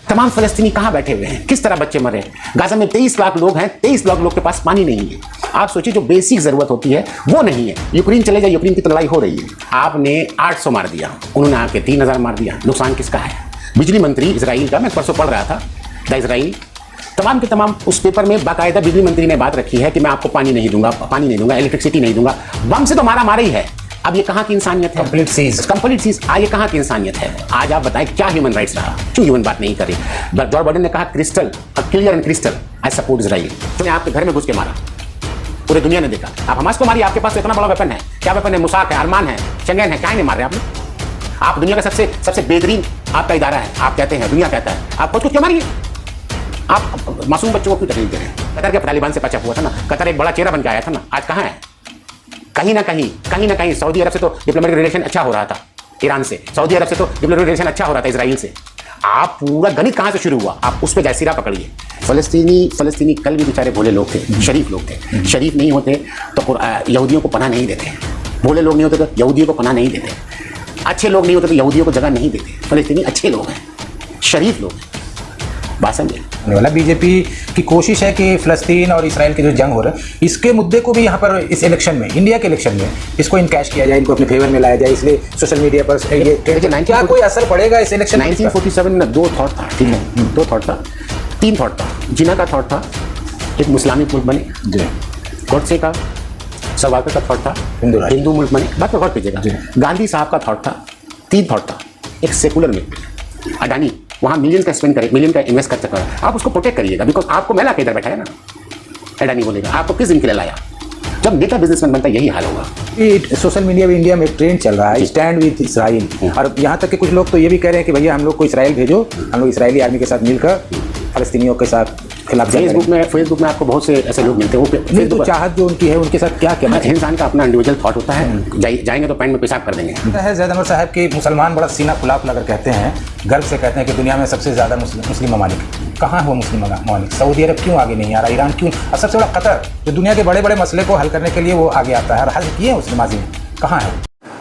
तमाम फलस्तीनी कहाँ बैठे हुए हैं, किस तरह बच्चे मरे। गाजा में 23 लाख लोग हैं, 23 लाख लोग के पास पानी नहीं है। आप सोचिए जो बेसिक जरूरत होती है वो नहीं है। यूक्रेन चले जाए, यूक्रेन की तो लड़ाई हो रही है, आपने 800 मार दिया, उन्होंने आके 3000 मार दिया। नुकसान किसका है? बिजली मंत्री इजराइल का, मैं परसों पढ़ रहा था द इजराइल, तमाम के तमाम उस पेपर में बाकायदा बिजली मंत्री ने बात रखी है कि मैं आपको पानी नहीं दूंगा, इलेक्ट्रिसिटी नहीं दूंगा। बम से तो मारा ही है। अब ये कहाँ की इंसानियत है? Complete cease. ये कहाँ की इंसानियत है? आज आप बताएं क्या ह्यूमन राइट्स रहा? क्यों ह्यूमन बात नहीं करी? जॉर्ज बाइडेन ने कहा clear and crystal I support Israel. तो आपके घर में घुस के मारा, पूरी दुनिया ने देखा। आप हमास को मारिए, आपके पास तो इतना बड़ा वेपन है। क्या वेपन है? मुसाक है, अरमान है, चंगेन है, क्या नहीं मार रहे आप लोग? आप दुनिया का सबसे बेहतरीन आपका इदारा है, आप कहते हैं, दुनिया कहता है, आप खुद क्यों मारिए? आप मासूम बच्चों को क्यों तकलीफ दे रहे हैं? कतर के तालिबान से पचा हुआ था ना, कतर एक बड़ा चेहरा बन के आया था ना, आज कहाँ है? कहीं ना कहीं सऊदी अरब से तो डिप्लोमेटिक रिलेशन अच्छा हो रहा था, ईरान से, सऊदी अरब से तो डिप्लोमेटिक रिलेशन अच्छा हो रहा था, इजराइल से। आप पूरा गणित कहाँ से शुरू हुआ? आप उस पर जैसीरा पकड़िए। फलस्तीनी कल भी बेचारे भोले लोग थे, शरीफ लोग थे। शरीफ नहीं होते तो यहूदियों को पनाह नहीं देते। भोले लोग नहीं होते तो यहूदियों को पनाह नहीं देते। अच्छे लोग नहीं होते तो यहूदियों को जगह नहीं देते। फलस्तीनी अच्छे लोग हैं, शरीफ लोग हैं। बात समझे? वाला बीजेपी की कोशिश है कि फिलिस्तीन और इसराइल की जो जंग हो रहा है, इसके मुद्दे को भी यहाँ पर इस इलेक्शन में, इंडिया के इलेक्शन में इसको इनकैश किया जाए, इनको अपने फेवर में लाया जाए, इसलिए सोशल मीडिया पर ये क्या कोई असर पड़ेगा इस इलेक्शन? 1947 में 2 थॉट था, ठीक है, 2 थॉट था, 3 थॉट था। जिना का थॉट था एक मुस्लिम मुल्क बने, गोडसे का, सावरकर का थॉट था हिंदू मुल्क बने। बात को गौर कीजिएगा। गांधी साहब का थॉट था, 3 थॉट था, एक सेकुलर मुल्क, अडानी वहाँ मिलियन का स्पेंड करे, मिलियन का इन्वेस्ट कर सकता है, आप उसको प्रोटेक्ट करिएगा, बिकॉज आपको मैं लाके इधर बैठा है ना। अडानी बोलेगा आपको किस दिन के लिए लाया? जब नेता बिजनेसमैन बनता है यही हाल होगा। सोशल मीडिया में इंडिया में एक ट्रेंड चल रहा है, स्टैंड विद इसराइल, और यहाँ तक कि कुछ लोग तो ये भी कह रहे हैं कि भैया हम लोग को इसराइल भेजो, हम लोग इसराइली आर्मी के साथ मिलकर फलस्तीनियों के साथ खिलाफ। फेसबुक में आपको बहुत से ऐसे लोग मिलते हैं, वो चाहत जो उनकी है उनके साथ क्या कहना है? इंसान का अपना इंडिविजुअल थॉट होता है, जाएंगे तो पैंट में पेशाब कर देंगे। ज़ैद अनवर साहब की मुसलमान बड़ा सीना खुला कर कहते हैं, गर्व से कहते हैं कि दुनिया में सबसे ज़्यादा मुस्लिम ममालिक। कहाँ है वो मुस्लिम ममालिक? सऊदी अरब क्यों आगे नहीं आ रहा? ईरान क्यों? और सबसे बड़ा कतर, जो दुनिया के बड़े बड़े मसले को हल करने के लिए वो आगे आता है और हल किए उसने माजी में, कहाँ है?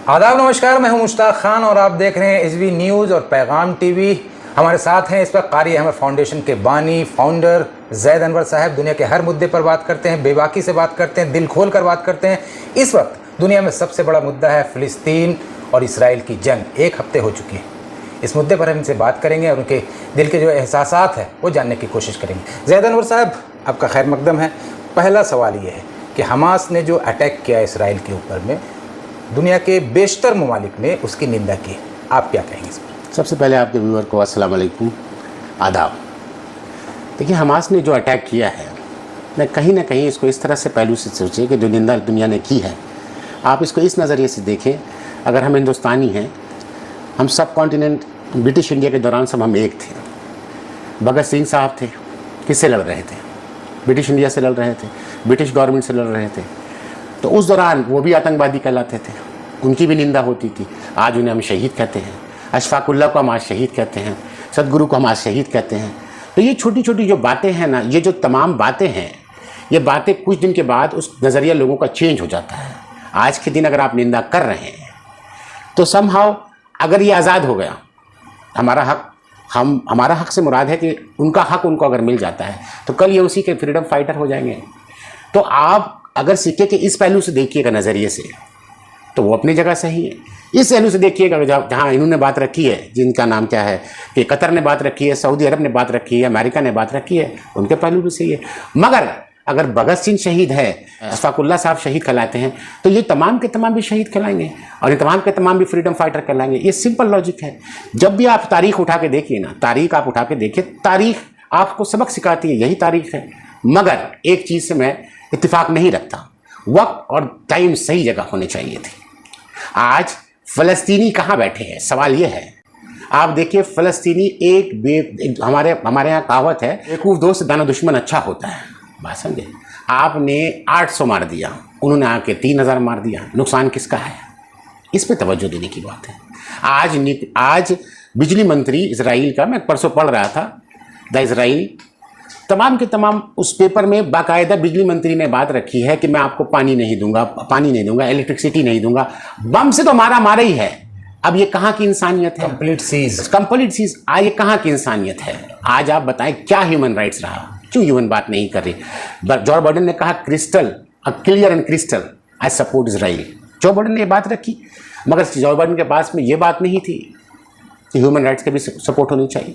आदाब, नमस्कार, मैं हूँ मुश्ताक खान और आप देख रहे हैं एसबी न्यूज़ और पैगाम टीवी। हमारे साथ हैं इस वक्त कारी अहमद फाउंडेशन के बानी फाउंडर ज़ैद अनवर साहब। दुनिया के हर मुद्दे पर बात करते हैं, बेबाकी से बात करते हैं, दिल खोल कर बात करते हैं। इस वक्त दुनिया में सबसे बड़ा मुद्दा है फ़िलिस्तीन और इसराइल की जंग। 1 हफ्ते हो चुकी है। इस मुद्दे पर हम इनसे बात करेंगे और उनके दिल के जो एहसासात हैं वो जानने की कोशिश करेंगे। ज़ैद अनवर साहब, आपका खैर मकदम है। पहला सवाल ये है कि हमास ने जो अटैक किया इसराइल के ऊपर में, दुनिया के बेशतर ममालिक ने उसकी निंदा की, आप क्या कहेंगे इस पर? सबसे पहले आपके व्यूअर को अस्सलाम वालेकुम, आदाब। देखिए, हमास ने जो अटैक किया है, मैं कहीं ना कहीं इसको इस तरह से पहलू से सोचिए कि जो निंदा दुनिया ने की है, आप इसको इस नज़रिए से देखें। अगर हम हिंदुस्तानी हैं, हम सब कॉन्टिनेंट, ब्रिटिश इंडिया के दौरान सब हम एक थे। भगत सिंह साहब थे, किससे लड़ रहे थे? ब्रिटिश इंडिया से लड़ रहे थे, ब्रिटिश गवर्नमेंट से लड़ रहे थे। तो उस दौरान वो भी आतंकवादी कहलाते थे, उनकी भी निंदा होती थी। आज उन्हें हम शहीद कहते हैं, अशफाकुल्लाह को हम आज शहीद कहते हैं, सदगुरु को हम आज शहीद कहते हैं। तो ये छोटी छोटी जो बातें हैं ना, ये जो तमाम बातें हैं, ये बातें कुछ दिन के बाद उस नज़रिया लोगों का चेंज हो जाता है। आज के दिन अगर आप निंदा कर रहे हैं तो समहाउ अगर ये आज़ाद हो गया, हमारा हक से मुराद है कि उनका हक उनको अगर मिल जाता है तो कल ये उसी के फ्रीडम फाइटर हो जाएंगे। तो आप अगर सिक्के के इस पहलू से देखिएगा नज़रिए से, तो वो अपनी जगह सही है। इस पहलू से देखिएगा जहाँ इन्होंने बात रखी है, जिनका नाम क्या है, कि कतर ने बात रखी है, सऊदी अरब ने बात रखी है, अमेरिका ने बात रखी है, उनके पहलू भी सही है। मगर अगर भगत सिंह शहीद है, अशफाकुल्लाह साहब शहीद कहलाते हैं, तो ये तमाम के तमाम भी शहीद कहलाएंगे और ये तमाम के तमाम भी फ्रीडम फाइटर कहलाएंगे। ये सिंपल लॉजिक है। जब भी आप तारीख उठा के देखिए ना, तारीख आप उठा के देखिए, तारीख आपको सबक सिखाती है, यही तारीख है। मगर एक चीज़ से मैं इत्तेफाक नहीं रखता, वक्त और टाइम सही जगह होने चाहिए थे। आज फ़लस्तीनी कहाँ बैठे हैं, सवाल ये है। आप देखिए, फ़लस्तीनी हमारे यहाँ कहावत है, बेवकूफ़ दोस्त दाना दुश्मन अच्छा होता है। बात समझे? आपने 800 मार दिया, उन्होंने आके 3000 मार दिया। नुकसान किसका है? इस पे तवज्जो देने की बात है। आज बिजली मंत्री इजराइल का, मैं परसों पढ़ रहा था द इजराइल, तमाम के तमाम उस पेपर में बाकायदा बिजली मंत्री ने बात रखी है कि मैं आपको पानी नहीं दूंगा, इलेक्ट्रिसिटी नहीं दूंगा। बम से तो मारा ही है। अब ये कहाँ की इंसानियत है? Complete cease. ये कहाँ की इंसानियत है? आज आप बताएं क्या ह्यूमन राइट्स रहा, क्यों ह्यूमन बात नहीं कर रही। जो बाइडेन ने कहा crystal clear and crystal I support Israel, Joe Biden ने ये बात रखी, मगर जो बाइडेन के पास में ये बात नहीं थी कि ह्यूमन राइट्स के भी सपोर्ट होनी चाहिए।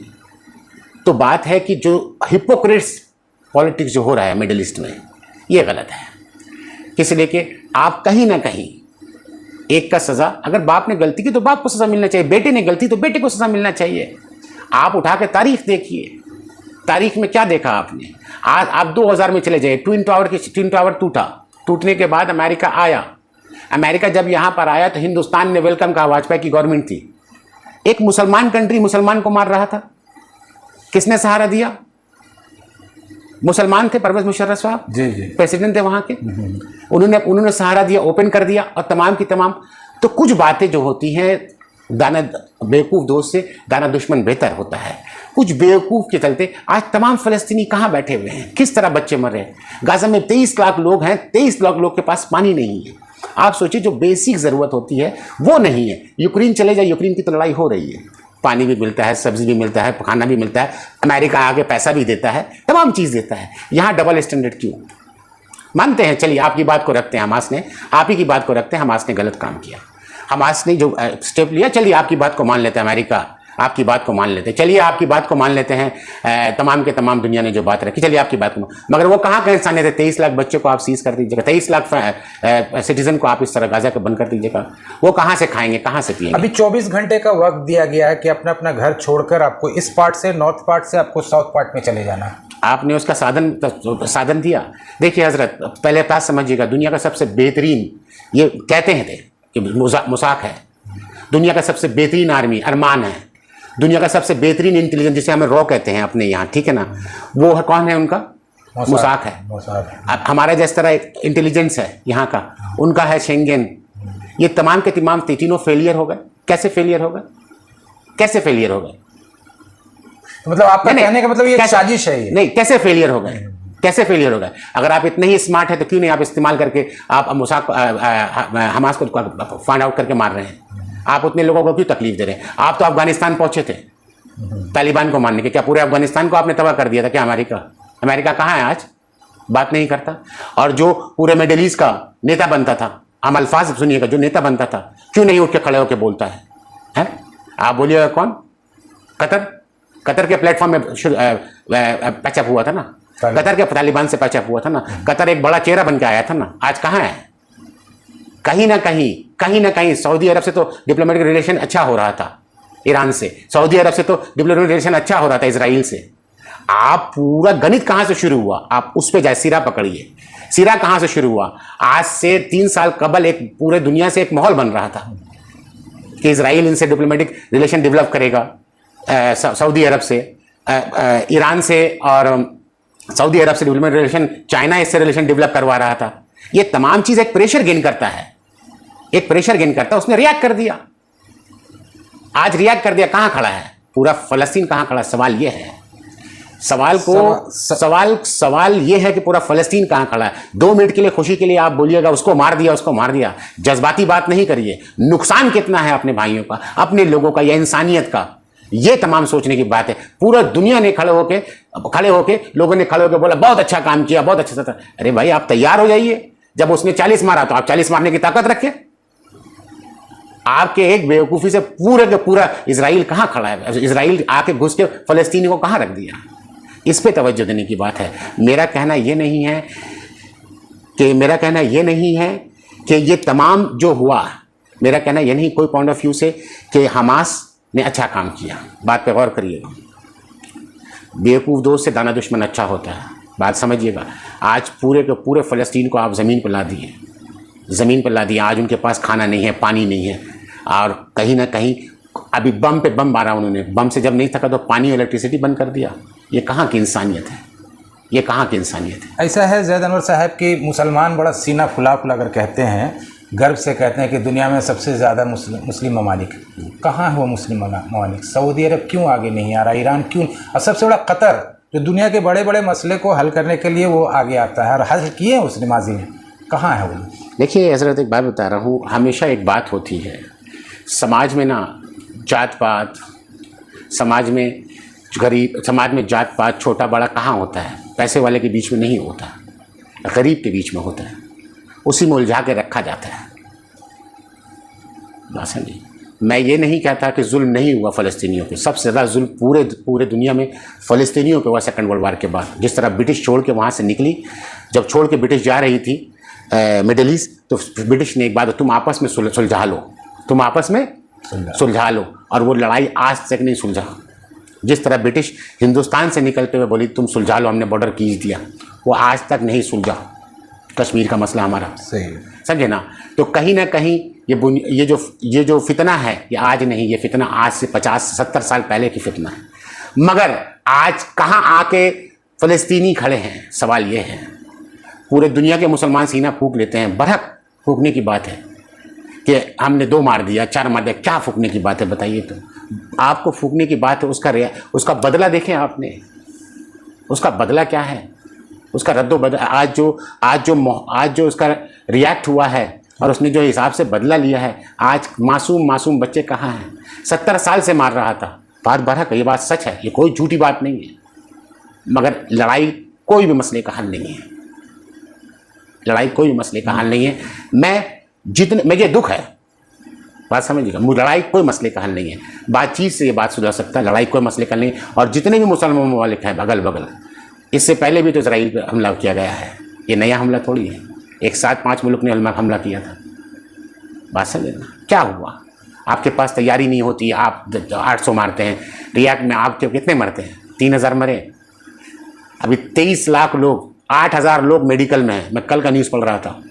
तो बात है कि जो हिपोक्रेट्स पॉलिटिक्स जो हो रहा है मिडिल ईस्ट में, ये गलत है। किस लेके आप कहीं ना कहीं एक का सज़ा, अगर बाप ने गलती की तो बाप को सज़ा मिलना चाहिए, बेटे ने गलती तो बेटे को सज़ा मिलना चाहिए। आप उठा के तारीख देखिए, तारीख में क्या देखा आपने। आज आप 2000 में चले जाइए, ट्विन टावर टूटने के बाद अमेरिका आया। अमेरिका जब यहाँ पर आया तो हिंदुस्तान ने वेलकम कहा, वाजपेयी की गवर्नमेंट थी। एक मुसलमान कंट्री मुसलमान को मार रहा था, किसने सहारा दिया? मुसलमान थे, परवेज मुशर्रफ साहब जी प्रेसिडेंट थे वहाँ के, उन्होंने सहारा दिया, ओपन कर दिया, और तमाम की तमाम। तो कुछ बातें जो होती हैं, दाना बेवकूफ़ दोस्त से दाना दुश्मन बेहतर होता है। कुछ बेवकूफ़ के चलते आज तमाम फ़लस्तीनी कहाँ बैठे हुए हैं, किस तरह बच्चे मर रहे हैं। गाज़ा में 23 लाख लोग हैं, 23 लाख लोग के पास पानी नहीं है। आप सोचिए, जो बेसिक ज़रूरत होती है वो नहीं है। यूक्रेन चले जाए, यूक्रेन की तो लड़ाई हो रही है, पानी भी मिलता है, सब्जी भी मिलता है, खाना भी मिलता है, अमेरिका आगे पैसा भी देता है, तमाम चीज़ देता है। यहाँ डबल स्टैंडर्ड क्यों? मानते हैं, चलिए आपकी बात को रखते हैं, हमास ने आप ही की बात को रखते हैं, हमास ने गलत काम किया, हमास ने जो स्टेप लिया, चलिए आपकी बात को मान लेते हैं, अमेरिका आपकी बात को मान लेते हैं, चलिए आपकी बात को मान लेते हैं, तमाम के तमाम दुनिया ने जो बात रखी, चलिए आपकी बात को, मगर वो कहाँ का इंसानियत है? 23 लाख बच्चों को आप सीज कर दीजिएगा, 23 लाख सिटीजन को आप इस तरह गाजा को बंद कर दीजिएगा, वो कहाँ से खाएंगे, कहाँ से पिएंगे? अभी 24 घंटे का वक्त दिया गया है कि अपना अपना घर छोड़कर आपको इस पार्ट से, नॉर्थ पार्ट से आपको साउथ पार्ट में चले जाना। आपने उसका साधन दिया। देखिए हजरत, पहले बात समझिएगा, दुनिया का सबसे बेहतरीन, ये कहते हैं थे कि मुसाक है, दुनिया का सबसे बेहतरीन आर्मी अरमान है, दुनिया का सबसे बेहतरीन इंटेलिजेंस, जिसे हमें रॉ कहते हैं अपने यहाँ, ठीक है ना, वो है, कौन है उनका? मुसाक है। अब हमारा जिस तरह इंटेलिजेंस है यहाँ का, उनका है शेंगेन। ये तमाम के तमाम तीनों फेलियर हो गए। कैसे फेलियर हो गए? कैसे फेलियर हो गए? तो मतलब आपका कहने का मतलब ये साजिश है? ये नहीं, कैसे फेलियर हो गए? कैसे फेलियर हो गए? अगर आप इतने ही स्मार्ट है तो क्यों नहीं आप इस्तेमाल करके आप मुसाक हमास को फाइंड आउट करके मार रहे हैं? आप उतने लोगों को क्यों तकलीफ दे रहे हैं? आप तो अफगानिस्तान पहुंचे थे तालिबान को मारने के, क्या पूरे अफगानिस्तान को आपने तबाह कर दिया था क्या? अमेरिका कहाँ है आज? बात नहीं करता। और जो पूरे मिडिल ईस्ट का नेता बनता था, हम अल्फाज सुनिएगा, जो नेता बनता था, क्यों नहीं उठ के खड़े होकर बोलता है? आप बोलिएगा कौन? कतर के प्लेटफॉर्म में पैचअप हुआ था ना, कतर के तालिबान से पैचअप हुआ था ना, कतर एक बड़ा चेहरा बन के आया था ना, आज कहाँ है? कहीं ना कहीं सऊदी अरब से तो डिप्लोमेटिक रिलेशन अच्छा हो रहा था, ईरान से, सऊदी अरब से तो डिप्लोमेटिक रिलेशन अच्छा हो रहा था, इजराइल से। आप पूरा गणित कहाँ से शुरू हुआ? आप उस पे जाए, सिरा पकड़िए, सिरा कहाँ से शुरू हुआ? आज से 3 साल कबल एक पूरे दुनिया से एक माहौल बन रहा था कि इजराइल इनसे डिप्लोमेटिक रिलेशन डेवलप करेगा, सऊदी अरब से, ईरान से, और सऊदी अरब से डिप्लोमेटिक रिलेशन, चाइना इससे रिलेशन डेवलप करवा रहा था। ये तमाम चीज़ एक प्रेशर गेन करता है, उसने रिएक्ट कर दिया, आज रिएक्ट कर दिया। कहाँ खड़ा है पूरा फलस्तीन? कहाँ खड़ा? सवाल ये है, सवाल ये है कि पूरा फलस्तीन कहाँ खड़ा है? 2 मिनट के लिए खुशी के लिए आप बोलिएगा उसको मार दिया, जज्बाती बात नहीं करिए। नुकसान कितना है अपने भाइयों का, अपने लोगों का या इंसानियत का, ये तमाम सोचने की बात है। पूरा दुनिया ने खड़े होके लोगों ने खड़े होके बोला बहुत अच्छा काम किया, बहुत अच्छा था। अरे भाई आप तैयार हो जाइए, जब उसने 40 मारा तो आप 40 मारने की ताकत रखें। आपके एक बेवकूफ़ी से पूरे का पूरा इजराइल कहाँ खड़ा है? इजराइल आके घुस के फलस्तीनी को कहाँ रख दिया? इस पे तवज्जो देने की बात है। मेरा कहना ये नहीं है कि ये तमाम जो हुआ, मेरा कहना ये नहीं कोई पॉइंट ऑफ व्यू से कि हमास ने अच्छा काम किया। बात पे गौर करिएगा, बेवकूफ़ दोस्त से दाना दुश्मन अच्छा होता है, बात समझिएगा। आज पूरे के पूरे फ़लस्तीन को आप ज़मीन पर ला दिए, आज उनके पास खाना नहीं है, पानी नहीं है, और कहीं ना कहीं अभी बम पे बम मारा उन्होंने, बम से जब नहीं थका तो पानी और इलेक्ट्रिसिटी बंद कर दिया। ये कहाँ की इंसानियत है? ऐसा है ज़ैद अनवर साहब कि मुसलमान बड़ा सीना फुला कर कहते हैं, गर्व से कहते हैं कि दुनिया में सबसे ज़्यादा मुस्लिम ममालिक। कहाँ है वो मुस्लिम ममालिक? सऊदी अरब क्यों आगे नहीं आ रहा? ईरान क्यों? और सबसे बड़ा कतर, जो दुनिया के बड़े बड़े मसले को हल करने के लिए वो आगे आता है और हल किए हैं उसने माजी में, कहाँ है वो? देखिए हज़रत, एक बात बता रहा हूँ, हमेशा एक बात होती है समाज में ना, जात पात, समाज में गरीब समाज में जात पात छोटा बड़ा कहाँ होता है, पैसे वाले के बीच में नहीं होता, गरीब के बीच में होता है, उसी में उलझा के रखा जाता है। बात समझिए, मैं ये नहीं कहता कि जुल्म नहीं हुआ फ़लस्तीनियों पे, सबसे ज़्यादा जुल्म पूरे दुनिया में फ़लस्तीनियों पे हुआ सेकंड वर्ल्ड वार के बाद। जिस तरह ब्रिटिश छोड़ के वहाँ से निकली, जब छोड़ के ब्रिटिश जा रही थी मिडिल ईस्ट, तो ब्रिटिश ने एक बात, तुम आपस में सुलझा लो, तुम आपस में सुलझा लो, और वो लड़ाई आज तक नहीं सुलझा। जिस तरह ब्रिटिश हिंदुस्तान से निकलते हुए बोली तुम सुलझा लो, हमने बॉर्डर खींच दिया, वो आज तक नहीं सुलझा कश्मीर का मसला हमारा। सही, समझे ना। तो कहीं ना कहीं ये जो फितना है, ये आज नहीं, ये फितना आज से 50-70 साल पहले की फितना है। मगर आज कहाँ आके फ़लस्तीनी खड़े हैं, सवाल ये है। पूरे दुनिया के मुसलमान सीना फूंक लेते हैं, बरहक फूंकने की बात है कि हमने 2 मार दिया, 4 मार दिया, क्या फूंकने की बात है बताइए। तो आपको फूंकने की बात है, उसका बदला देखें आपने, उसका बदला क्या है, उसका रद्दोबदल। आज जो उसका रिएक्ट हुआ है और उसने जो हिसाब से बदला लिया है, आज मासूम बच्चे कहाँ हैं। 70 साल से मार रहा था, बात बरहक, ये बात सच है, ये कोई झूठी बात नहीं है। मगर लड़ाई कोई भी मसले का हल नहीं है, लड़ाई कोई भी मसले का हल नहीं है। मैं ये दुख है, बात समझिएगा, लड़ाई कोई मसले का हल नहीं है। बातचीत से ये बात सुलझ सकता है, लड़ाई कोई मसले का नहीं है। और जितने भी मुसलमान ममालिक हैं अगल बगल, इससे पहले भी तो इजराइल पर हमला किया गया है, ये नया हमला थोड़ी है। एक साथ 5 मुल्क ने हमला किया था। बात समझे ना, क्या हुआ, आपके पास तैयारी नहीं होती, आप 800 मारते हैं, रियाक में आपके कितने मरते हैं, 3000 मरे। अभी 23 लाख लोग, 8000 लोग मेडिकल में हैं। मैं कल का न्यूज़ पढ़ रहा था,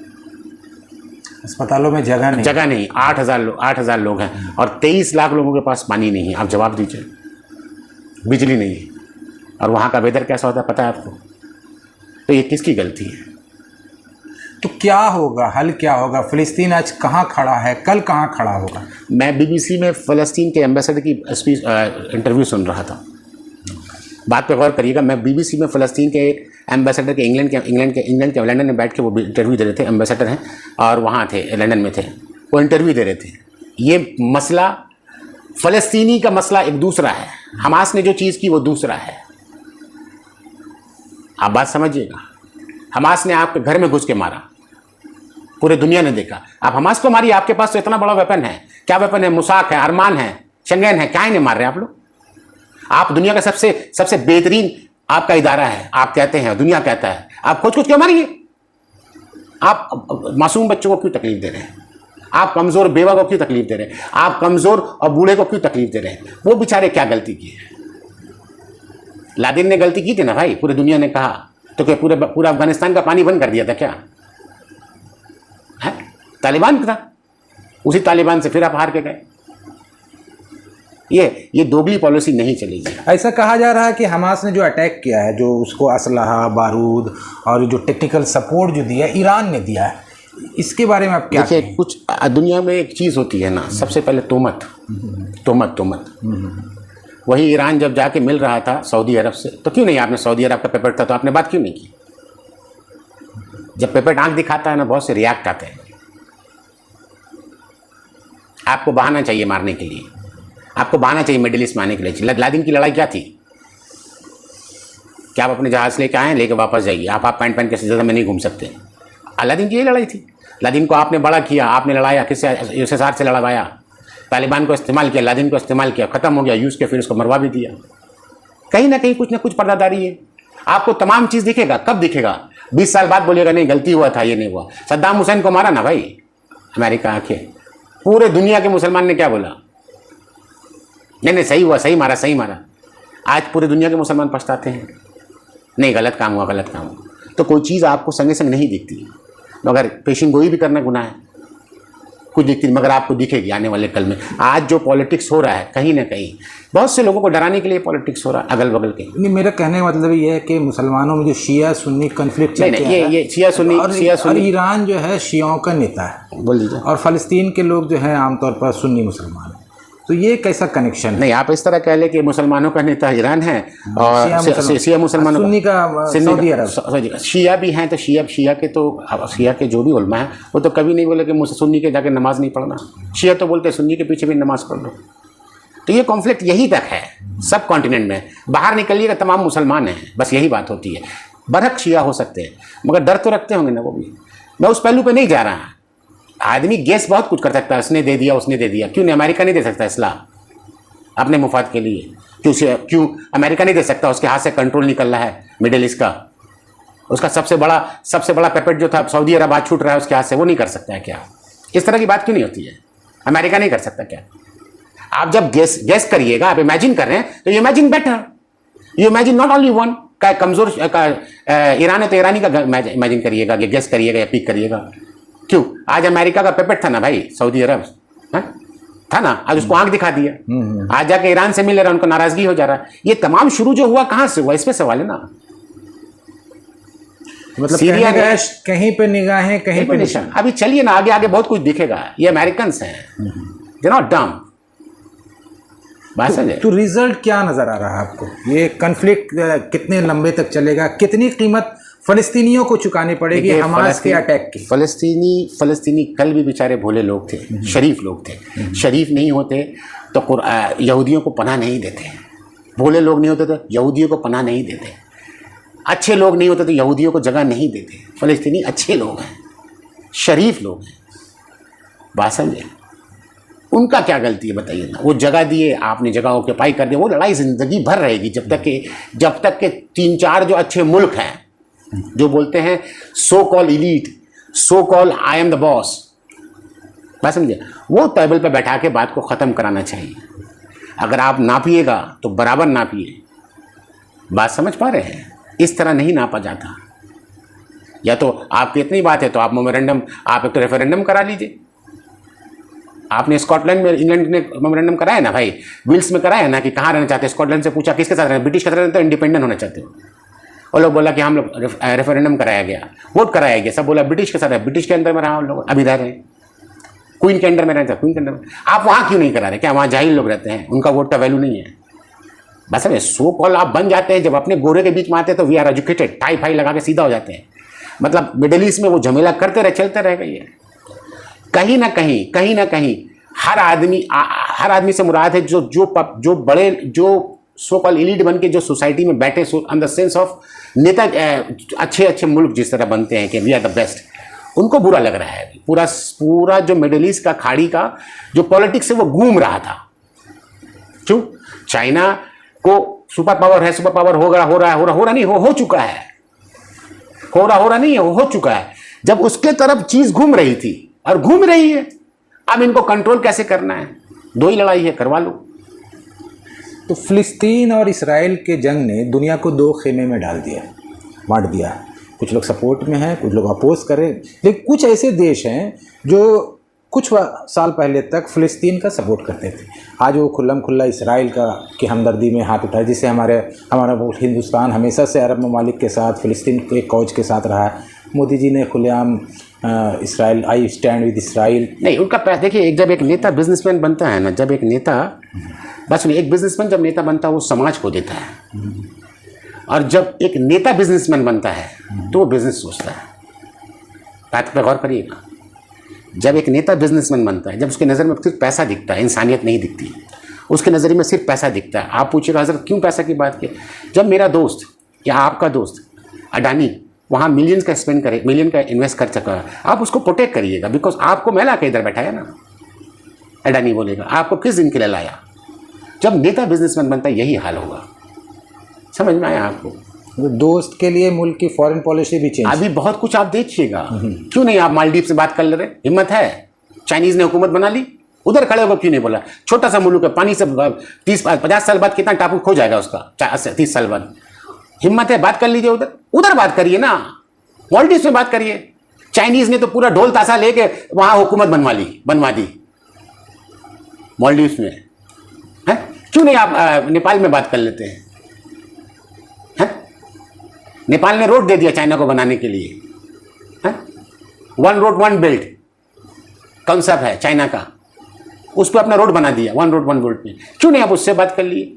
अस्पतालों में जगह नहीं, 8,000 लोग हैं और 23 लाख लोगों के पास पानी नहीं है। आप जवाब दीजिए, बिजली नहीं है, और वहाँ का वेदर कैसा होता है पता है आपको। तो ये किसकी गलती है? तो क्या होगा, हल क्या होगा? फ़लस्तीन आज कहाँ खड़ा है, कल कहाँ खड़ा होगा? मैं बीबीसी में फ़लस्तीन के एम्बेसडर की स्पीच इंटरव्यू सुन रहा था, बात पे गौर करिएगा। मैं बीबीसी में फ़लस्तीन के एम्बेसडर के इंग्लैंड के लंदन में बैठ के वो इंटरव्यू दे रहे थे, एम्बेसडर हैं और वहाँ थे, लंदन में थे, वो इंटरव्यू दे रहे थे। ये मसला फ़लस्तीनी का मसला एक दूसरा है, हमास ने जो चीज़ की वो दूसरा है। आप बात समझिएगा, हमास ने आपके घर में घुस के मारा, पूरे दुनिया ने देखा। आप हमास को मारिए, आपके पास तो इतना बड़ा वेपन है। क्या वेपन है? मुसाक है, अरमान है, शंगेन है, क्या इन्हें मार रहे हैं आप लोग? आप दुनिया का सबसे बेहतरीन आपका इदारा है, आप कहते हैं, दुनिया कहता है, आप खोज क्यों मारिए? आप मासूम बच्चों को क्यों तकलीफ दे रहे हैं? आप कमज़ोर बेवा को क्यों तकलीफ दे रहे हैं? आप कमज़ोर और बूढ़े को क्यों तकलीफ दे रहे हैं? वो बेचारे क्या गलती की है? लादेन ने गलती की थी ना भाई, पूरी दुनिया ने कहा, तो क्या पूरा अफगानिस्तान का पानी बंद कर दिया था क्या? है तालिबान था, उसी तालिबान से फिर आप हार के गए। ये दोगली पॉलिसी नहीं चलेगी। ऐसा कहा जा रहा है कि हमास ने जो अटैक किया है, जो उसको असलहा, बारूद और जो टेक्निकल सपोर्ट जो दिया है, ईरान ने दिया है। इसके बारे में आप क्या देखिए, कुछ दुनिया में एक चीज़ होती है ना, सबसे पहले तोमत। वही ईरान जब जाके मिल रहा था सऊदी अरब से, तो क्यों नहीं आपने, सऊदी अरब का पेपर था तो आपने बात क्यों नहीं की? जब पेपर आंख दिखाता है ना, बहुत से रिएक्ट आते हैं। आपको बहाना चाहिए मारने के लिए, आपको बहाना चाहिए मिडिल ईस्ट में आने के लिए। लादेन की लड़ाई क्या थी? क्या आप अपने जहाज़ लेके आए, लेके वापस जाइए, आप पैंट पहन के ज़्यादा में नहीं घूम सकते। लादेन की यही लड़ाई थी। लादेन को आपने बड़ा किया, आपने लड़ाया, किससे? यूएसएसआर से लड़वाया, तालिबान को इस्तेमाल किया, लादेन को इस्तेमाल किया, ख़त्म हो गया, यूज़ के फिर उसको मरवा भी दिया। कहीं ना कहीं कुछ ना कुछ पर्दादारी है। आपको तमाम चीज़ दिखेगा, कब दिखेगा? 20 साल बाद बोलिएगा नहीं गलती हुआ था, ये नहीं हुआ। सद्दाम हुसैन को मारा ना भाई, अमेरिका आके, पूरे दुनिया के मुसलमान ने क्या बोला? नहीं सही हुआ, सही मारा। आज पूरे दुनिया के मुसलमान पछताते हैं, नहीं गलत काम हुआ। तो कोई चीज़ आपको संगे संग नहीं दिखती, मगर पेशिन गोई भी करना गुनाह है। कुछ दिखती, मगर आपको दिखेगी आने वाले कल में। आज जो पॉलिटिक्स हो रहा है, कहीं ना कहीं बहुत से लोगों को डराने के लिए पॉलिटिक्स हो रहा है अगल बगल के। नहीं, मेरा कहने का मतलब ये है कि मुसलमानों में जो शिया सुन्नी कन्फ्लिक्ट चल रहा है, ये शिया सुन्नी और ईरान जो है शियाओं का नेता है, बोल दीजिए, और फ़लस्तीन के लोग जो है आमतौर पर सुन्नी मुसलमान है। तो ये कैसा कनेक्शन है? नहीं, आप इस तरह कह ले कि मुसलमानों का नेता ईरान है और शिया मुसलमानों सुन्नी का सऊदी अरब। शिया भी हैं, तो शिया के जो भी उलमा हैं वो तो कभी नहीं बोले कि सुन्नी के जाके नमाज नहीं पढ़ना। शिया तो बोलते सुन्नी के पीछे भी नमाज पढ़ लो। तो ये कॉन्फ्लिक्ट यही तक है सब कॉन्टिनेंट में। बाहर निकलिएगा तमाम मुसलमान हैं, बस यही बात होती है। बरहक शिया हो सकते हैं मगर डर तो रखते होंगे ना वो भी। मैं उस पहलू पे नहीं जा रहा। आदमी गेस बहुत कुछ कर सकता है, उसने दे दिया उसने दे दिया। क्यों नहीं अमेरिका नहीं दे सकता इस्लाह अपने मुफाद के लिए? क्यों अमेरिका नहीं दे सकता? उसके हाथ से कंट्रोल निकल रहा है मिडिल ईस्ट का। उसका सबसे बड़ा पेपेट जो था सऊदी अरब आज छूट रहा है उसके हाथ से, वो नहीं कर सकता है क्या? इस तरह की बात क्यों नहीं होती है? अमेरिका नहीं कर सकता क्या? आप जब गेस करिएगा, आप इमेजिन कर रहे हैं तो you imagine better, you imagine not only one का कमजोर ईरान है तो ईरानी का इमेजिन करिएगा, गेस करिएगा या पिक करिएगा। क्यों? आज अमेरिका का पेपेट था ना भाई सऊदी अरब, था ना, आज उसको आंख दिखा दिया। आज जाके ईरान से मिल रहा, उनको नाराजगी हो जा रहा है। ये तमाम शुरू जो हुआ कहां से हुआ, इस पे सवाल है ना। मतलब सीरिया कहने का कहीं पे निगाहें कहीं पे निशान। अभी चलिए ना आगे बहुत कुछ दिखेगा। ये अमेरिकन हैं, दे नॉट डम। बात समझे? तो रिजल्ट क्या नजर आ रहा है आपको? ये कन्फ्लिक्ट कितने लंबे तक चलेगा? कितनी कीमत फलस्तीनियों को चुकानी पड़ेगी हमास के अटैक की? फलस्तीनी कल भी बेचारे भोले लोग थे, शरीफ लोग थे। शरीफ नहीं होते तो यहूदियों को पनाह नहीं देते। भोले लोग नहीं होते तो यहूदियों को पनाह नहीं देते। अच्छे लोग नहीं होते तो यहूदियों को जगह नहीं देते। फलस्तीनी अच्छे लोग हैं, शरीफ लोग हैं। बात समझे? उनका क्या गलती है बताइए ना? वो जगह दिए, आपने जगह ऑक्यूपाई कर दिया। वो लड़ाई जिंदगी भर रहेगी जब तक के 3-4 जो अच्छे मुल्क हैं जो बोलते हैं so called elite, so called I am the boss, बात समझे, वो टेबल पे बैठा के बात को ख़त्म कराना चाहिए। अगर आप नापिएगा तो बराबर नापिए। बात समझ पा रहे हैं? इस तरह नहीं नापा जाता। या तो आपकी इतनी बात है तो आप आप एक तो रेफरेंडम करा लीजिए। आपने स्कॉटलैंड में, इंग्लैंड ने मेमोरेंडम कराया ना भाई, विल्स में कराया ना कि कहाँ रहना चाहते हैं। स्कॉटलैंड से पूछा किसके साथ रहना, ब्रिटिश के साथ रहना तो इंडिपेंडेंट होना चाहते हो। और लोग बोला कि हम लोग रेफरेंडम कराया गया, वोट कराया गया, सब बोला ब्रिटिश के साथ है। ब्रिटिश के अंदर में रहा हम लोग, अभी रह रहे हैं। क्वीन के अंडर में रहते हैं, क्वीन के अंडर में। आप वहाँ क्यों नहीं करा रहे? क्या वहाँ जाहिल लोग रहते हैं, उनका वोट का वैल्यू नहीं है? बस अब सो कॉल आप बन जाते हैं जब अपने गोरे के बीच में आते हैं तो वी आर एजुकेटेड, टाई फाई लगा के सीधा हो जाते हैं। मतलब मिडिल ईस्ट में वो झमेला करते रहे, चलते रह गई है। कहीं ना कहीं हर आदमी से मुराद है जो बड़े जो सो कॉल एलीट बन के जो सोसाइटी में बैठे, इन द सेंस ऑफ नेता, अच्छे मुल्क जिस तरह बनते हैं कि वी आर द बेस्ट, उनको बुरा लग रहा है। पूरा जो मिडिल ईस्ट का खाड़ी का जो पॉलिटिक्स है वो घूम रहा था। क्यों? चाइना को सुपर पावर है, सुपर पावर हो रहा नहीं, हो चुका है। हो रहा नहीं है, हो चुका है। जब उसके तरफ चीज घूम रही थी और घूम रही है, अब इनको कंट्रोल कैसे करना है? 2 ही लड़ाई है, करवा लो। तो फिलिस्तीन और इसराइल के जंग ने दुनिया को 2 खेमे में डाल दिया, बांट दिया। कुछ लोग सपोर्ट में हैं, कुछ लोग अपोज कर रहे हैं। लेकिन कुछ ऐसे देश हैं जो कुछ साल पहले तक फ़िलिस्तीन का सपोर्ट करते थे। आज वो खुल्ला इसराइल की हमदर्दी में हाथ उठाए, जिससे हमारा हिंदुस्तान हमेशा से अरब ममालिक के साथ, फ़िलिस्तीन के कौज के साथ रहा है। मोदी जी ने खुलेआम Israel, I stand with Israel. नहीं, उनका देखिए, जब एक नेता बिजनेसमैन बनता है ना, जब एक नेता, बस एक बिजनेसमैन जब नेता बनता है वो समाज को देता है। और जब एक नेता बिजनेसमैन बनता है तो वो बिजनेस सोचता है। बात पर गौर करिएगा। जब एक नेता बिजनेसमैन बनता है, जब उसके नज़र में सिर्फ पैसा दिखता है, इंसानियत नहीं दिखती, उसके नज़र में सिर्फ पैसा दिखता है। आप पूछिएगा हज़रत क्यों पैसा की बात की? जब मेरा दोस्त या आपका दोस्त अडानी वहाँ मिलियन का स्पेंड करे, मिलियन का इन्वेस्ट कर सका, आप उसको प्रोटेक्ट करिएगा। बिकॉज आपको मैं ला के इधर बैठाया ना, अडानी बोलेगा आपको किस दिन के लिए लाया? जब नेता बिजनेसमैन बनता है यही हाल होगा। समझ में आया आपको? दोस्त के लिए मुल्क की फॉरेन पॉलिसी भी चेंज। अभी बहुत कुछ आप देखिएगा। क्यों नहीं आप मालदीव से बात कर ले रहे? हिम्मत है? चाइनीज ने हुकूमत बना ली, उधर खड़े होकर क्यों नहीं बोला? छोटा सा मुल्क है, पानी से 30-50 साल बाद कितना टापू खो जाएगा उसका, 30 साल बाद। हिम्मत है, बात कर लीजिए, उधर बात करिए ना, मालदीव में बात करिए। चाइनीज ने तो पूरा ढोल ताशा लेके वहां हुकूमत बनवा दी मालदीव में है। क्यों नहीं आप नेपाल में बात कर लेते हैं? नेपाल ने रोड दे दिया चाइना को बनाने के लिए, है? 1 रोड 1 बेल्ट कॉन्सेप्ट है चाइना का, उस पर अपना रोड बना दिया 1 रोड 1 बेल्ट में। क्यों नहीं आप उससे बात कर लिए?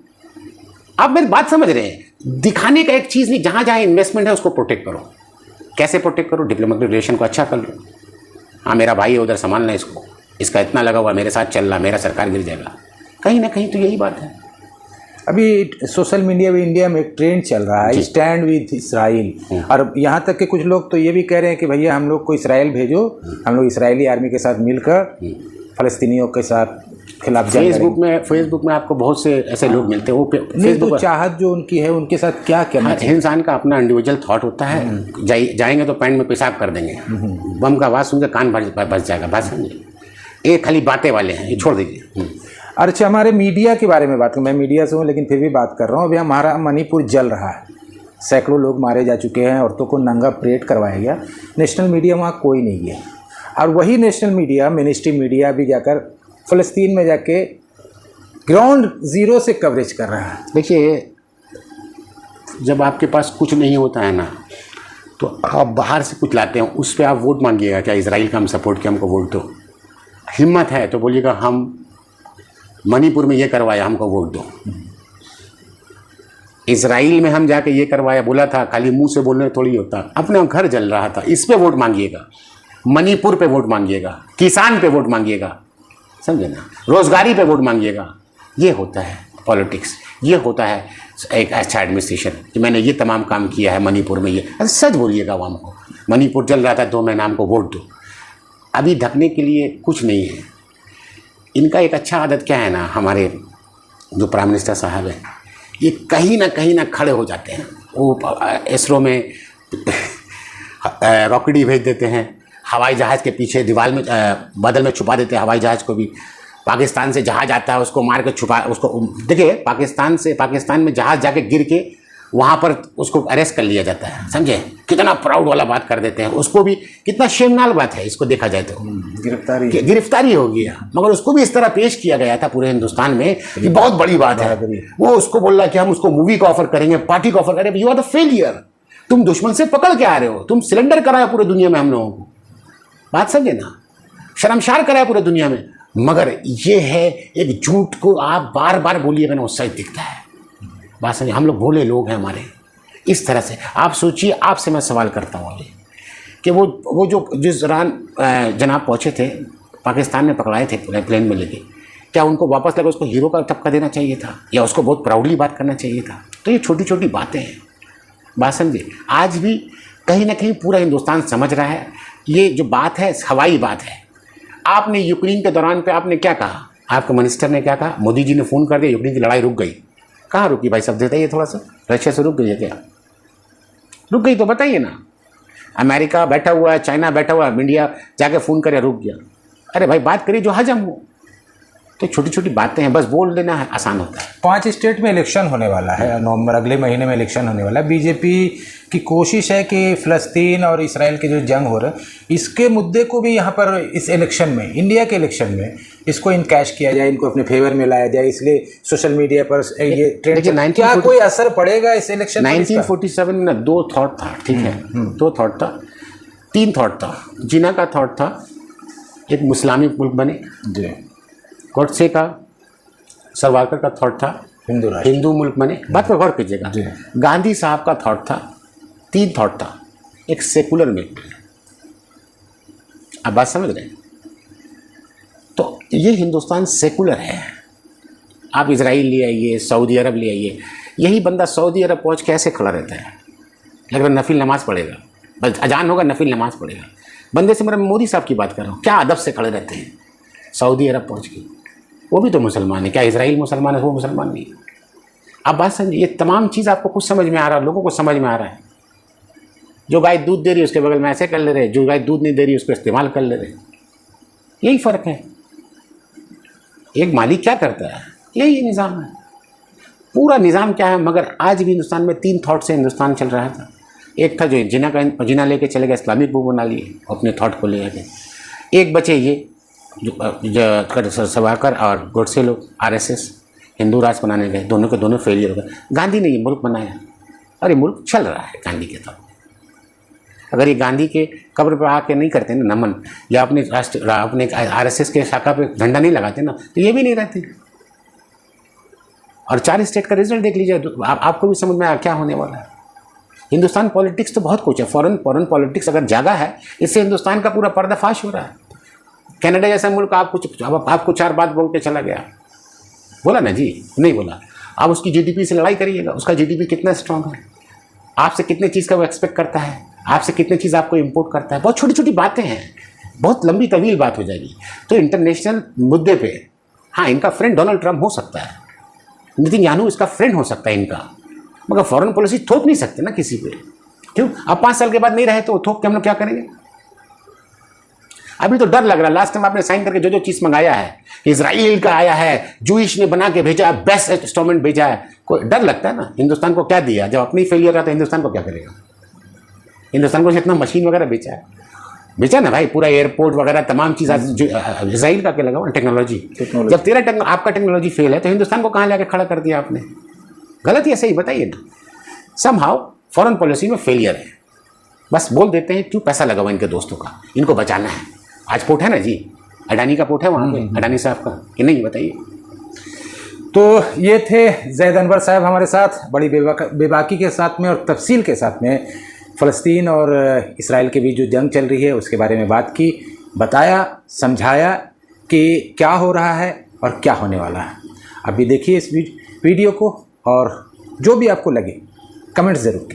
आप मेरी बात समझ रहे हैं? दिखाने का एक चीज़ नहीं, जहाँ जहाँ इन्वेस्टमेंट है उसको प्रोटेक्ट करो। कैसे प्रोटेक्ट करो? डिप्लोमेटिक रिलेशन को अच्छा कर लो। हाँ, मेरा भाई है उधर, संभालना इसको, इसका इतना लगा हुआ मेरे साथ चल रहा, मेरा सरकार गिर जाएगा। कहीं ना कहीं तो यही बात है। अभी सोशल मीडिया में इंडिया में एक ट्रेंड चल रहा है, स्टैंड विद इसराइल, और यहाँ तक कि कुछ लोग तो ये भी कह रहे हैं कि भैया हम लोग को इसराइल भेजो, हम लोग इसराइली आर्मी के साथ मिलकर फ़लस्तीनियों के साथ खिलाफ जंग करेंगे। फेसबुक में आपको बहुत से ऐसे लोग मिलते हैं, वो नहीं तो चाहत जो उनकी है उनके साथ क्या करना चाहिए? इंसान का अपना इंडिविजुअल थॉट होता है। जाएंगे तो पैंट में पेशाब कर देंगे, बम का आवाज़ सुनकर कान बच जाएगा, बात समझे। ये खाली बातें वाले हैं, ये छोड़ दीजिए। अच्छा, हमारे मीडिया के बारे में बात करूँ, मैं मीडिया से हूँ लेकिन फिर भी बात कर रहा हूँ। अभी हमारा मणिपुर जल रहा है, सैकड़ों लोग मारे जा चुके हैं, औरतों को नंगा परेड करवाया गया। नेशनल मीडिया वहाँ कोई नहीं है, और वही नेशनल मीडिया, मिनिस्ट्री मीडिया भी जाकर फ़लस्तीन में जाके ग्राउंड ज़ीरो से कवरेज कर रहा है। देखिए, जब आपके पास कुछ नहीं होता है ना, तो आप बाहर से कुछ लाते हैं, उस पर आप वोट मांगिएगा, क्या इजराइल का हम सपोर्ट किया, हमको वोट दो। हिम्मत है तो बोलिएगा हम मणिपुर में ये करवाया, हमको वोट दो। इजराइल में हम जाके ये करवाया बोला था, खाली मुंह से बोलने थोड़ी होता, अपने घर जल रहा था, इस पे वोट मांगिएगा, मणिपुर पे वोट मांगिएगा, किसान पे वोट मांगिएगा, समझे ना, रोजगारी पे वोट मांगिएगा। ये होता है पॉलिटिक्स, ये होता है एक अच्छा एडमिनिस्ट्रेशन कि मैंने ये तमाम काम किया है मणिपुर में। ये सच बोलिएगा आवाम को, मणिपुर जल रहा था 2 महीना, हमको वोट दो। अभी ढकने के लिए कुछ नहीं है। इनका एक अच्छा आदत क्या है ना, हमारे जो प्राइम मिनिस्टर साहब हैं, ये कहीं ना खड़े हो जाते हैं। वो इसरो में रॉकेट भेज देते हैं, हवाई जहाज़ के पीछे दीवार में बादल में छुपा देते हैं हवाई जहाज़ को भी। पाकिस्तान से जहाज़ आता है, उसको मार के छुपा, उसको देखिए, पाकिस्तान में जहाज़ जाके गिर के वहाँ पर उसको अरेस्ट कर लिया जाता है, समझे। कितना प्राउड वाला बात कर देते हैं, उसको भी कितना शेमनाक बात है, इसको देखा जाए तो गिरफ्तारी हो गया, मगर उसको भी इस तरह पेश किया गया था पूरे हिंदुस्तान में, ये बहुत बड़ी बात है। वो उसको बोल रहा कि हम उसको मूवी का ऑफर करेंगे, पार्टी का ऑफर करेंगे। यू आर द फेलियर, तुम दुश्मन से पकड़ के आ रहे हो, तुम सिलेंडर कराया पूरे दुनिया में हम लोगों को, बात समझे ना, शर्मसार कराया पूरे दुनिया में। मगर ये है एक झूठ को आप बार बार बोलिएगा ना, वो सच दिखता है, बात समझे। हम लोग भोले लोग हैं हमारे, इस तरह से आप सोचिए। आपसे मैं सवाल करता हूँ अभी कि वो जो जिस दौरान जनाब पहुँचे थे, पाकिस्तान में पकड़ाए थे प्लेन में लेके, क्या उनको वापस लगा उसको हीरो का तबका देना चाहिए था, या उसको बहुत प्राउडली बात करना चाहिए था? तो ये छोटी छोटी बातें हैं, बात समझे। आज भी कहीं ना कहीं पूरा हिंदुस्तान समझ रहा है ये जो बात है हवाई बात है। आपने यूक्रेन के दौरान पे आपने क्या कहा, आपके मिनिस्टर ने क्या कहा, मोदी जी ने फ़ोन कर दिया, यूक्रेन की लड़ाई रुक गई। कहाँ रुकी भाई, सब बताइए थोड़ा सा। रशिया से रुक गई है क्या? रुक गई तो बताइए ना। अमेरिका बैठा हुआ है, चाइना बैठा हुआ है, इंडिया जाके फ़ोन करे रुक गया। अरे भाई बात करिए जो हजम हो। तो छोटी छोटी बातें हैं, बस बोल देना है, आसान होता है। 5 स्टेट में इलेक्शन होने वाला है, नवंबर अगले महीने में इलेक्शन होने वाला है। बीजेपी की कोशिश है कि फ़लस्तीन और इसराइल की जो जंग हो रहा है, इसके मुद्दे को भी यहाँ पर इस इलेक्शन में, इंडिया के इलेक्शन में इसको इनकैश किया जाए, इनको अपने फेवर में लाया जाए, इसलिए सोशल मीडिया पर ये ट्रेंड। क्या कोई असर पड़ेगा इस इलेक्शन? 1947 में 2 थॉट था, ठीक है, 2 थॉट था, 3 थॉट था। जिना का थॉट था एक मुस्लिम मुल्क बने जी, गॉडसे का, सावरकर का थॉट था हिंदू मुल्क बने। बात पर गौर कीजिएगा। गांधी साहब का थॉट था, 3 थॉट था, एक सेकुलर मिल्क। आप बात समझ रहे हैं? तो ये हिंदुस्तान सेकुलर है। आप इजराइल ले आइए, सऊदी अरब ले आइए, यही बंदा सऊदी अरब पहुँच के ऐसे खड़ा रहता है, लगभग नफिल नमाज पढ़ेगा, बस अजान होगा नफिल नमाज पढ़ेगा। बंदे से मैं मोदी साहब की बात कर रहा हूँ, क्या अदब से खड़े रहते हैं सऊदी अरब पहुँच के। वो भी तो मुसलमान है, क्या इजराइल मुसलमान है? वो मुसलमान नहीं है। आप बात समझिए, ये तमाम चीज़ आपको कुछ समझ में आ रहा है, लोगों को समझ में आ रहा है। जो गाय दूध दे रही है उसके बगल में ऐसे कर ले रहे, जो गाय दूध नहीं दे रही उसको इस्तेमाल कर ले रहे, यही फ़र्क है। एक मालिक क्या करता है, यही निज़ाम है। पूरा निज़ाम क्या है, मगर आज भी हिंदुस्तान में 3 थॉट से हिंदुस्तान चल रहा था। एक था जो जिना लेके चले गए, इस्लामिक बुक बना लिए अपने थॉट को ले गए। एक बचे ये जो सावरकर और गोडसे लोग आरएसएस हिंदू राष्ट्र बनाने गए, दोनों के दोनों फेलियर हो गए। गांधी ने ये मुल्क बनाया और ये मुल्क चल रहा है गांधी के तौर। अगर ये गांधी के कब्र पर आके नहीं करते ना नमन, या अपने आरएसएस के शाखा पे झंडा नहीं लगाते ना, तो ये भी नहीं रहते। और 4 स्टेट का रिजल्ट देख लीजिए, आपको भी समझ में आया क्या होने वाला है। हिंदुस्तान पॉलिटिक्स तो बहुत कुछ है, फॉरेन पॉलिटिक्स अगर जागा है, इससे हिंदुस्तान का पूरा पर्दाफाश हो रहा है। कनाडा जैसा मुल्क आपको 4 बात बोल के चला गया, बोला ना जी, नहीं बोला। आप उसकी जीडीपी से लड़ाई करिएगा, उसका जीडीपी कितना स्ट्रांग है, आपसे कितने चीज़ का वो एक्सपेक्ट करता है, आपसे कितने चीज़ आपको इंपोर्ट करता है। बहुत छोटी छोटी बातें हैं, बहुत लंबी तवील बात हो जाएगी। तो इंटरनेशनल मुद्दे पे हाँ, इनका फ्रेंड डोनाल्ड ट्रंप हो सकता है, नेतन्याहू इसका फ्रेंड हो सकता है इनका, मगर फॉरेन पॉलिसी थोप नहीं सकते ना किसी पे। क्यों? अब 5 साल के बाद नहीं रहे तो थोप के हम लोग क्या करेंगे? अभी तो डर लग रहा है। लास्ट टाइम आपने साइन करके जो जो चीज़ मंगाया है, इजराइल का आया है, जूइश ने बना के भेजा है, बेस्ट इंस्टॉलमेंट भेजा है, कोई डर लगता है ना। हिंदुस्तान को क्या दिया? जब अपनी फेलियर रहा तो हिंदुस्तान को क्या करेगा? हिंदुस्तान को जितना मशीन वगैरह बेचा ना भाई, पूरा एयरपोर्ट वगैरह तमाम चीज़ इजराइल का क्या लगा टेक्नोलॉजी। जब तेरा आपका टेक्नोलॉजी फेल है तो हिंदुस्तान को कहाँ लाके खड़ा कर दिया आपने? गलत या सही बताइए ना। समहाउ फॉरेन पॉलिसी में फेलियर है, बस बोल देते हैं क्यों? पैसा लगा हुआ इनके दोस्तों का, इनको बचाना है। आज पोर्ट है ना जी, अडानी का पोर्ट है वहाँ पे, अडानी साहब का, कि नहीं बताइए। तो ये थे ज़ैद अनवर साहब हमारे साथ, बड़ी बेबाकी के साथ में और तफसील के साथ में फ़लस्तीन और इसराइल के बीच जो जंग चल रही है उसके बारे में बात की, बताया, समझाया कि क्या हो रहा है और क्या होने वाला है। अभी देखिए इस वीडियो को, और जो भी आपको लगे कमेंट ज़रूर कीजिए।